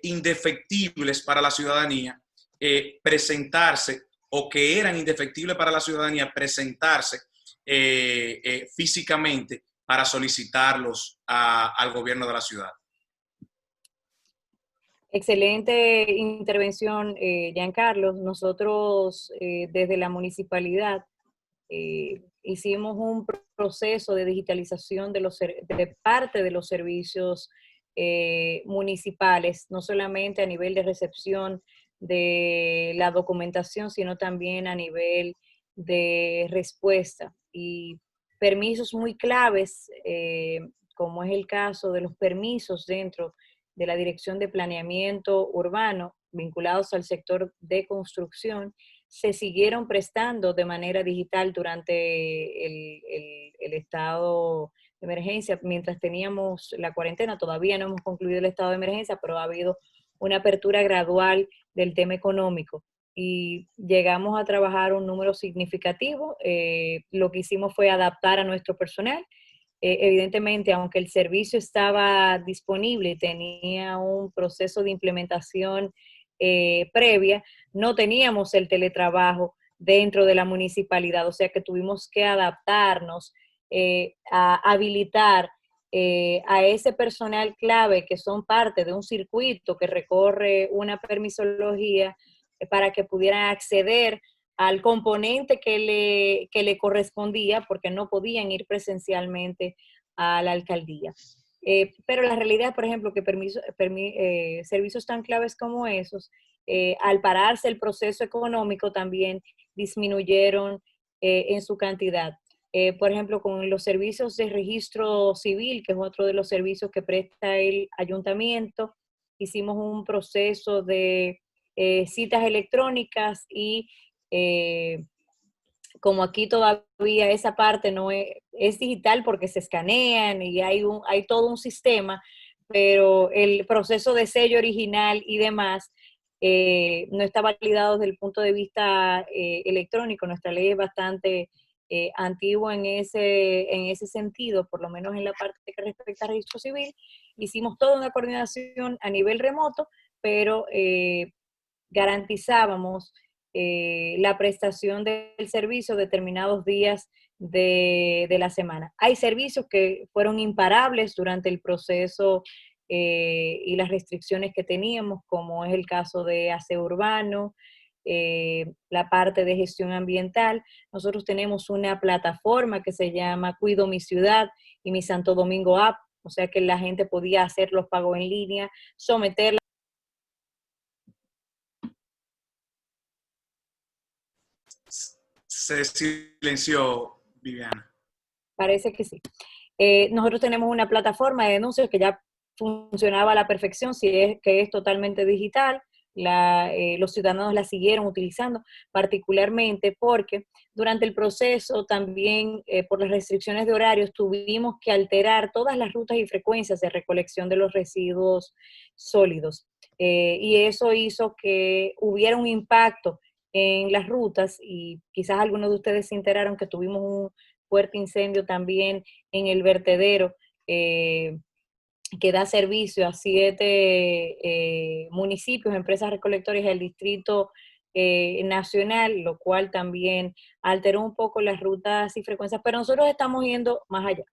indefectibles para la ciudadanía presentarse o que eran indefectibles para la ciudadanía presentarse físicamente para solicitarlos al gobierno de la ciudad?
Excelente intervención, Giancarlo. Nosotros desde la municipalidad hicimos un proceso de digitalización de parte de los servicios municipales, no solamente a nivel de recepción de la documentación, sino también a nivel de respuesta y permisos muy claves, como es el caso de los permisos dentro de la Dirección de Planeamiento Urbano vinculados al sector de construcción, se siguieron prestando de manera digital durante el estado de emergencia. Mientras teníamos la cuarentena, todavía no hemos concluido el estado de emergencia, pero ha habido una apertura gradual del tema económico y llegamos a trabajar un número significativo. Lo que hicimos fue adaptar a nuestro personal. Evidentemente, aunque el servicio estaba disponible y tenía un proceso de implementación previa, no teníamos el teletrabajo dentro de la municipalidad, o sea que tuvimos que adaptarnos a habilitar a ese personal clave que son parte de un circuito que recorre una permisología para que pudieran acceder al componente que le correspondía porque no podían ir presencialmente a la alcaldía. Pero la realidad, por ejemplo, que servicios tan claves como esos al pararse el proceso económico también disminuyeron en su cantidad. Por ejemplo, con los servicios de registro civil, que es otro de los servicios que presta el ayuntamiento, hicimos un proceso de citas electrónicas y como aquí todavía esa parte no es digital porque se escanean y hay todo un sistema, pero el proceso de sello original y demás no está validado desde el punto de vista electrónico. Nuestra ley es bastante antigua en ese sentido, por lo menos en la parte que respecta al registro civil. Hicimos toda una coordinación a nivel remoto, pero garantizábamos la prestación del servicio determinados días de la semana. Hay servicios que fueron imparables durante el proceso y las restricciones que teníamos, como es el caso de aseo urbano, la parte de gestión ambiental. Nosotros tenemos una plataforma que se llama Cuido mi Ciudad y mi Santo Domingo App, o sea que la gente podía hacer los pagos en línea, someterla.
Se silenció, Viviana.
Parece que sí. Nosotros tenemos una plataforma de denuncias que ya funcionaba a la perfección, si es que es totalmente digital. Los ciudadanos la siguieron utilizando, particularmente porque durante el proceso también, por las restricciones de horarios, tuvimos que alterar todas las rutas y frecuencias de recolección de los residuos sólidos. Y eso hizo que hubiera un impacto en las rutas, y quizás algunos de ustedes se enteraron que tuvimos un fuerte incendio también en el vertedero que da servicio a 7 municipios, empresas recolectoras del Distrito Nacional, lo cual también alteró un poco las rutas y frecuencias, pero nosotros estamos yendo más allá.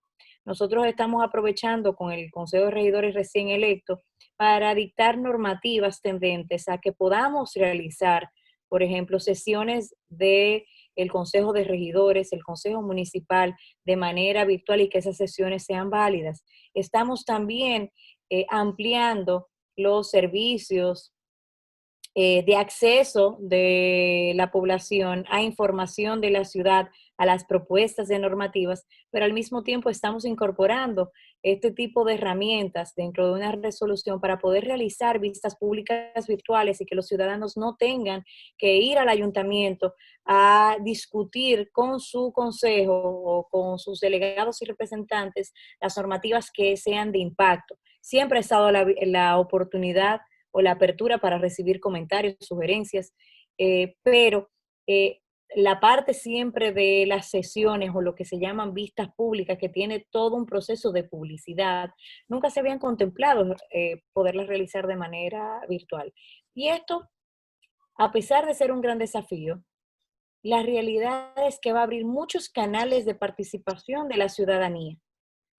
Nosotros estamos aprovechando con el Consejo de Regidores recién electo para dictar normativas tendentes a que podamos realizar, por ejemplo, sesiones de el Consejo de Regidores, el Consejo Municipal, de manera virtual y que esas sesiones sean válidas. Estamos también ampliando los servicios de acceso de la población a información de la ciudad, a las propuestas de normativas, pero al mismo tiempo estamos incorporando este tipo de herramientas dentro de una resolución para poder realizar vistas públicas virtuales y que los ciudadanos no tengan que ir al ayuntamiento a discutir con su consejo o con sus delegados y representantes las normativas que sean de impacto. Siempre ha estado la oportunidad o la apertura para recibir comentarios, sugerencias, pero la parte siempre de las sesiones o lo que se llaman vistas públicas, que tiene todo un proceso de publicidad, nunca se habían contemplado poderlas realizar de manera virtual. Y esto, a pesar de ser un gran desafío, la realidad es que va a abrir muchos canales de participación de la ciudadanía,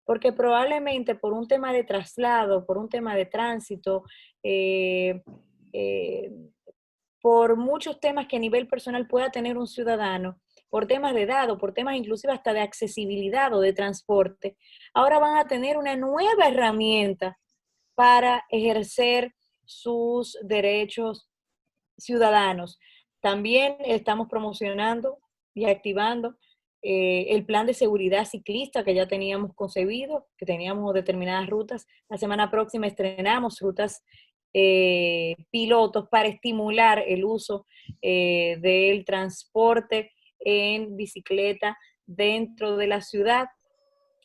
porque probablemente por un tema de traslado, por un tema de tránsito, eh, eh, por muchos temas que a nivel personal pueda tener un ciudadano, por temas de edad o por temas inclusive hasta de accesibilidad o de transporte, ahora van a tener una nueva herramienta para ejercer sus derechos ciudadanos. También estamos promocionando y activando el plan de seguridad ciclista que ya teníamos concebido, que teníamos determinadas rutas. La semana próxima estrenamos rutas pilotos para estimular el uso del transporte en bicicleta dentro de la ciudad,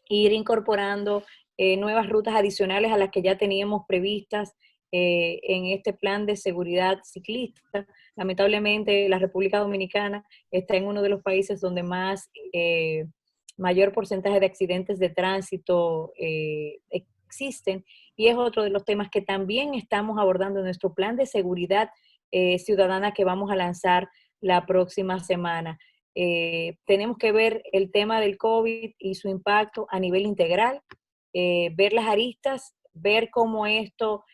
ir incorporando nuevas rutas adicionales a las que ya teníamos previstas en este plan de seguridad ciclista. Lamentablemente, la República Dominicana está en uno de los países donde mayor porcentaje de accidentes de tránsito existen, y es otro de los temas que también estamos abordando en nuestro plan de seguridad ciudadana que vamos a lanzar la próxima semana. Tenemos que ver el tema del COVID y su impacto a nivel integral, ver las aristas, ver cómo esto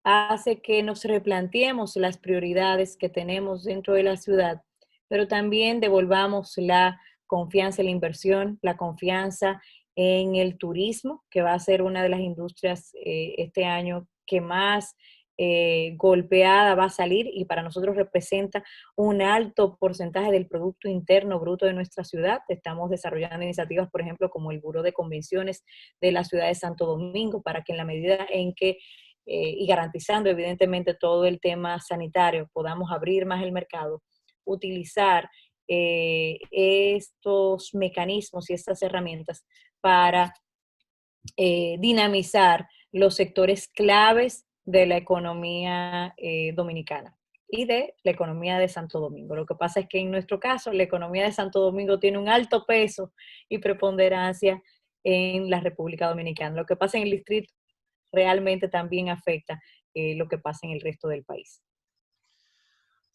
hace que nos replanteemos las prioridades que tenemos dentro de la ciudad, pero también devolvamos la confianza en la inversión, la confianza en el turismo, que va a ser una de las industrias este año que más golpeada va a salir, y para nosotros representa un alto porcentaje del Producto Interno Bruto de nuestra ciudad. Estamos desarrollando iniciativas, por ejemplo, como el Buró de Convenciones de la ciudad de Santo Domingo, para que en la medida en que, y garantizando evidentemente todo el tema sanitario, podamos abrir más el mercado, utilizar estos mecanismos y estas herramientas para dinamizar los sectores claves de la economía dominicana y de la economía de Santo Domingo. Lo que pasa es que en nuestro caso, la economía de Santo Domingo tiene un alto peso y preponderancia en la República Dominicana. Lo que pasa en el distrito realmente también afecta lo que pasa en el resto del país.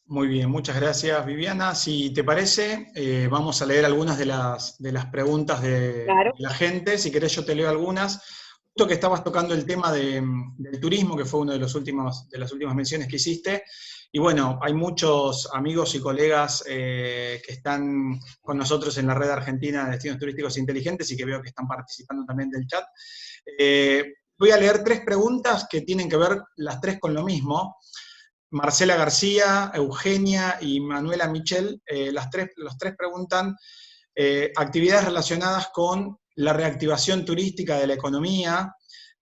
Muy bien, muchas gracias, Viviana. Si te parece, vamos a leer algunas de las preguntas de
Claro.
la gente. Si querés, yo te leo algunas. Justo que estabas tocando el tema del turismo, que fue una de las últimas menciones que hiciste. Y bueno, hay muchos amigos y colegas que están con nosotros en la red argentina de destinos turísticos inteligentes y que veo que están participando también del chat. Voy a leer 3 preguntas que tienen que ver las 3 con lo mismo. Marcela García, Eugenia y Manuela Michel, los tres preguntan actividades relacionadas con la reactivación turística de la economía,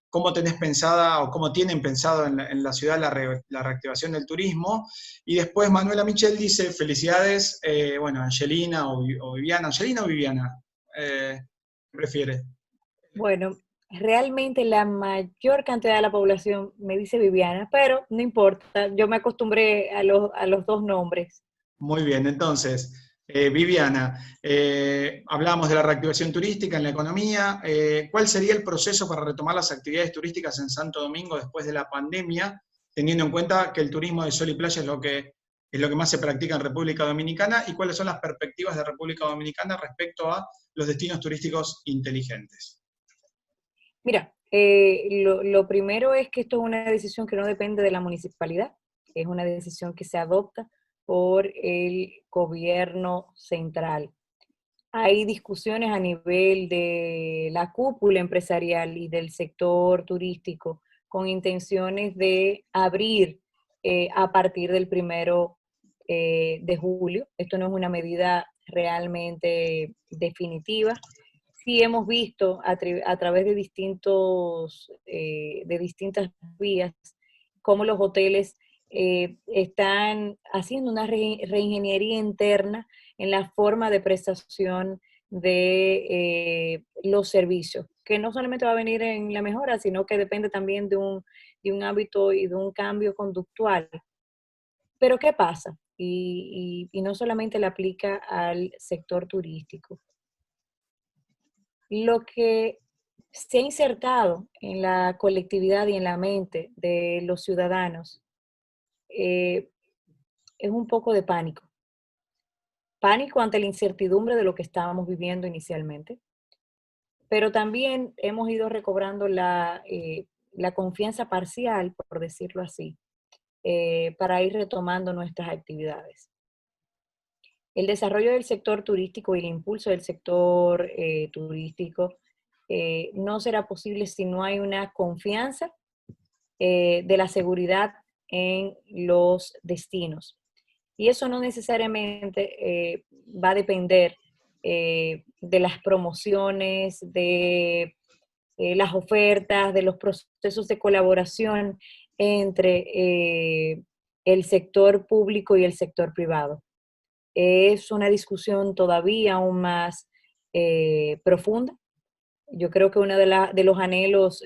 cómo tenés pensada o cómo tienen pensado en la ciudad la reactivación del turismo. Y después Manuela Michel dice, felicidades, bueno, Angelina o Viviana. ¿Angelina o Viviana? ¿Qué prefiere?
Bueno, realmente la mayor cantidad de la población me dice Viviana, pero no importa, yo me acostumbré a los dos nombres.
Muy bien, entonces, Viviana, hablamos de la reactivación turística en la economía. ¿Cuál sería el proceso para retomar las actividades turísticas en Santo Domingo después de la pandemia, teniendo en cuenta que el turismo de sol y playa es lo que más se practica en República Dominicana? ¿Y cuáles son las perspectivas de República Dominicana respecto a los destinos turísticos inteligentes?
Mira, lo primero es que esto es una decisión que no depende de la municipalidad, es una decisión que se adopta por el gobierno central. Hay discusiones a nivel de la cúpula empresarial y del sector turístico con intenciones de abrir a partir del 1 de julio. Esto no es una medida realmente definitiva. Sí hemos visto a través de distintas vías cómo los hoteles están haciendo una reingeniería interna en la forma de prestación de los servicios, que no solamente va a venir en la mejora, sino que depende también de un hábito y de un cambio conductual. Pero ¿qué pasa? Y no solamente le aplica al sector turístico. Lo que se ha insertado en la colectividad y en la mente de los ciudadanos eh, es un poco de pánico. Pánico ante la incertidumbre de lo que estábamos viviendo inicialmente, pero también hemos ido recobrando la confianza parcial, por decirlo así, para ir retomando nuestras actividades. El desarrollo del sector turístico y el impulso del sector turístico no será posible si no hay una confianza de la seguridad en los destinos. Y eso no necesariamente va a depender de las promociones, de las ofertas, de los procesos de colaboración entre el sector público y el sector privado. Es una discusión todavía aún más profunda. Yo creo que uno de los anhelos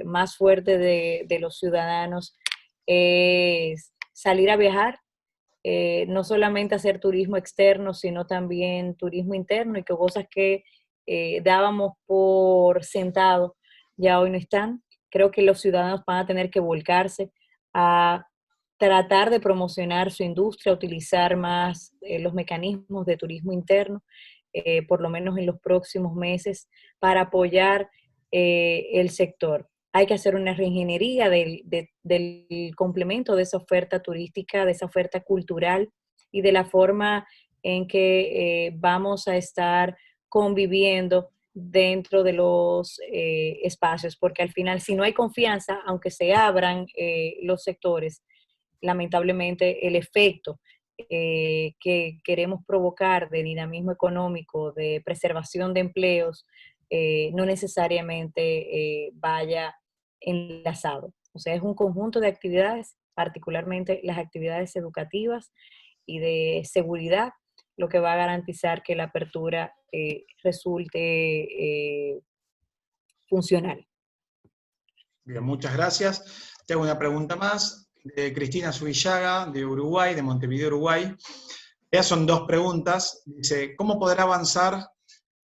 más fuertes de los ciudadanos es salir a viajar, no solamente hacer turismo externo, sino también turismo interno, y que cosas que dábamos por sentado ya hoy no están. Creo que los ciudadanos van a tener que volcarse a tratar de promocionar su industria, utilizar más los mecanismos de turismo interno, por lo menos en los próximos meses, para apoyar el sector. Hay que hacer una reingeniería del complemento de esa oferta turística, de esa oferta cultural y de la forma en que vamos a estar conviviendo dentro de los espacios, porque al final, si no hay confianza, aunque se abran los sectores, lamentablemente el efecto que queremos provocar de dinamismo económico, de preservación de empleos, no necesariamente vaya enlazado. O sea, es un conjunto de actividades, particularmente las actividades educativas y de seguridad, lo que va a garantizar que la apertura resulte funcional.
Bien, muchas gracias. Te hago una pregunta más de Cristina Subillaga, de Uruguay, de Montevideo, Uruguay. Ya son dos preguntas. Dice, ¿cómo podrá avanzar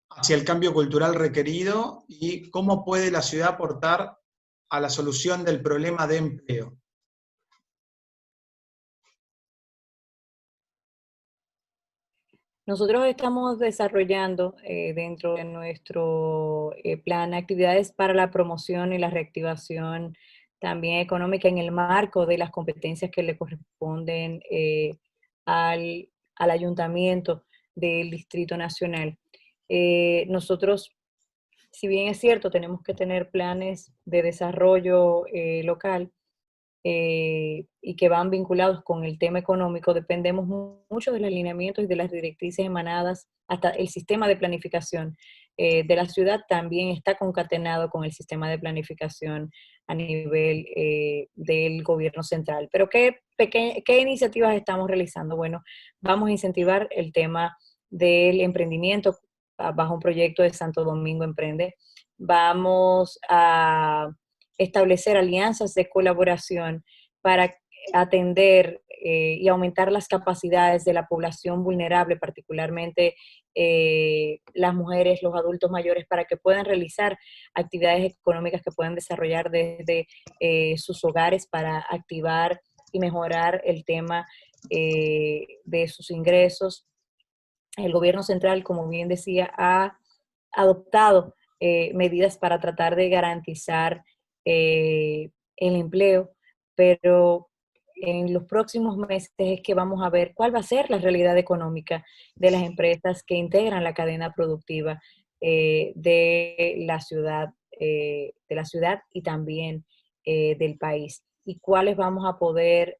hacia el cambio cultural requerido y cómo puede la ciudad aportar a la solución del problema de empleo?
Nosotros estamos desarrollando dentro de nuestro plan actividades para la promoción y la reactivación también económica en el marco de las competencias que le corresponden al ayuntamiento del Distrito Nacional. Nosotros, si bien es cierto, tenemos que tener planes de desarrollo local, y que van vinculados con el tema económico, dependemos mucho de los lineamientos y de las directrices emanadas, hasta el sistema de planificación de la ciudad también está concatenado con el sistema de planificación a nivel del gobierno central. Pero ¿qué iniciativas estamos realizando? Bueno, vamos a incentivar el tema del emprendimiento bajo un proyecto de Santo Domingo Emprende. Vamos a establecer alianzas de colaboración para atender y aumentar las capacidades de la población vulnerable, particularmente las mujeres, los adultos mayores, para que puedan realizar actividades económicas que puedan desarrollar desde sus hogares para activar y mejorar el tema de sus ingresos. El gobierno central, como bien decía, ha adoptado medidas para tratar de garantizar el empleo, pero en los próximos meses es que vamos a ver cuál va a ser la realidad económica de las empresas que integran la cadena productiva de la ciudad y también del país, y cuáles vamos a poder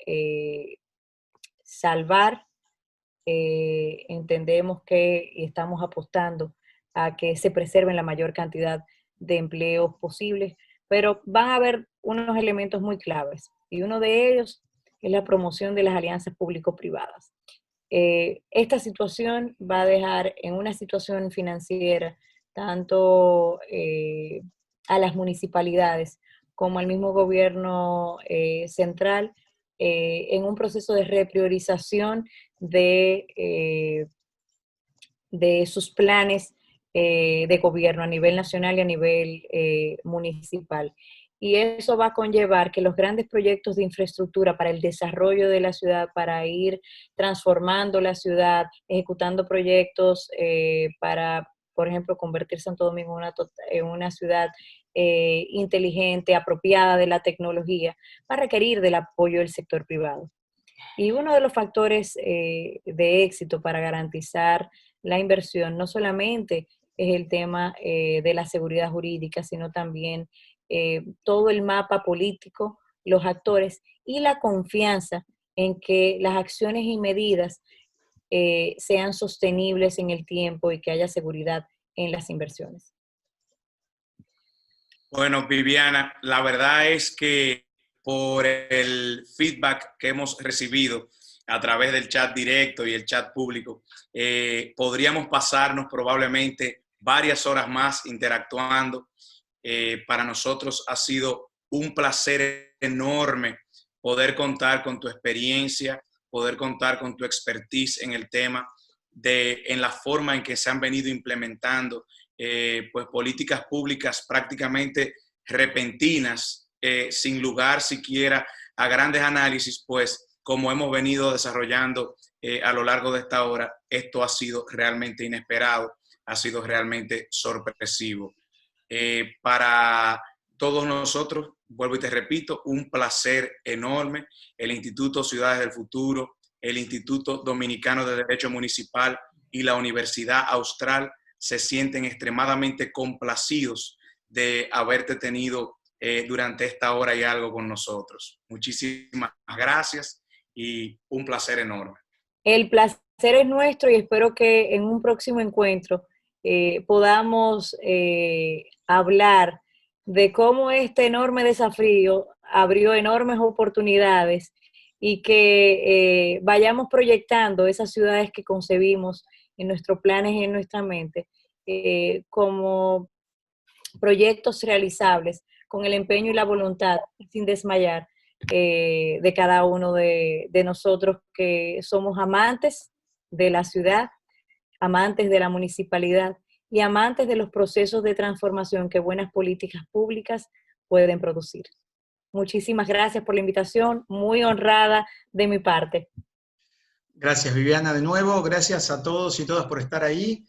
salvar. Entendemos que estamos apostando a que se preserven la mayor cantidad de empleos posibles, pero van a haber unos elementos muy claves y uno de ellos es la promoción de las alianzas público-privadas. Esta situación va a dejar en una situación financiera tanto a las municipalidades como al mismo gobierno central en un proceso de repriorización de sus planes de gobierno a nivel nacional y a nivel municipal. Y eso va a conllevar que los grandes proyectos de infraestructura para el desarrollo de la ciudad, para ir transformando la ciudad, ejecutando proyectos para, por ejemplo, convertir Santo Domingo en una ciudad inteligente, apropiada de la tecnología, va a requerir del apoyo del sector privado. Y uno de los factores de éxito para garantizar la inversión no solamente es el tema de la seguridad jurídica, sino también todo el mapa político, los actores y la confianza en que las acciones y medidas sean sostenibles en el tiempo y que haya seguridad en las inversiones.
Bueno, Viviana, la verdad es que por el feedback que hemos recibido a través del chat directo y el chat público, podríamos pasarnos probablemente varias horas más interactuando. Para nosotros ha sido un placer enorme poder contar con tu experiencia, poder contar con tu expertise en el tema, en la forma en que se han venido implementando pues políticas públicas prácticamente repentinas, sin lugar siquiera a grandes análisis, pues como hemos venido desarrollando a lo largo de esta hora, esto ha sido realmente inesperado, ha sido realmente sorpresivo. Para todos nosotros, vuelvo y te repito, un placer enorme. El Instituto Ciudades del Futuro, el Instituto Dominicano de Derecho Municipal y la Universidad Austral se sienten extremadamente complacidos de haberte tenido durante esta hora y algo con nosotros. Muchísimas gracias y un placer enorme.
El placer es nuestro y espero que en un próximo encuentro podamos hablar de cómo este enorme desafío abrió enormes oportunidades y que vayamos proyectando esas ciudades que concebimos en nuestros planes y en nuestra mente como proyectos realizables con el empeño y la voluntad, sin desmayar, de cada uno de nosotros que somos amantes de la ciudad, amantes de la municipalidad y amantes de los procesos de transformación que buenas políticas públicas pueden producir. Muchísimas gracias por la invitación, muy honrada de mi parte.
Gracias, Viviana, de nuevo. Gracias a todos y todas por estar ahí.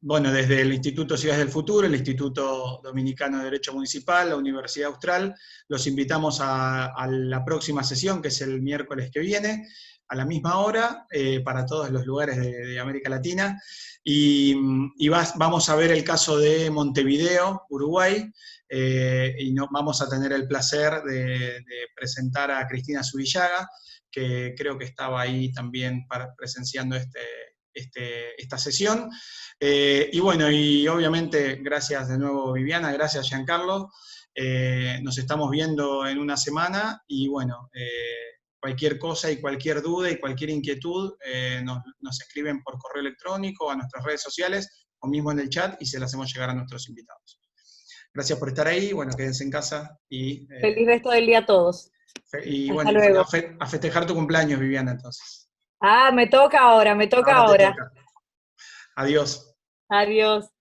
Bueno, desde el Instituto Ciudades del Futuro, el Instituto Dominicano de Derecho Municipal, la Universidad Austral, los invitamos a la próxima sesión, que es el miércoles que viene, a la misma hora, para todos los lugares de América Latina. Y vamos a ver el caso de Montevideo, Uruguay, y vamos a tener el placer de presentar a Cristina Zubillaga, que creo que estaba ahí también presenciando esta sesión. Y bueno, y obviamente gracias de nuevo Viviana, gracias Giancarlo. Nos estamos viendo en una semana y bueno, cualquier cosa y cualquier duda y cualquier inquietud nos escriben por correo electrónico a nuestras redes sociales o mismo en el chat y se las hacemos llegar a nuestros invitados. Gracias por estar ahí, bueno, quédense en casa y...
Feliz resto del día a todos.
Y
Hasta
bueno,
luego.
a festejar tu cumpleaños, Viviana, entonces.
Ah, me toca ahora, me toca
Ahora te
ahora.
toca. Adiós.
Adiós.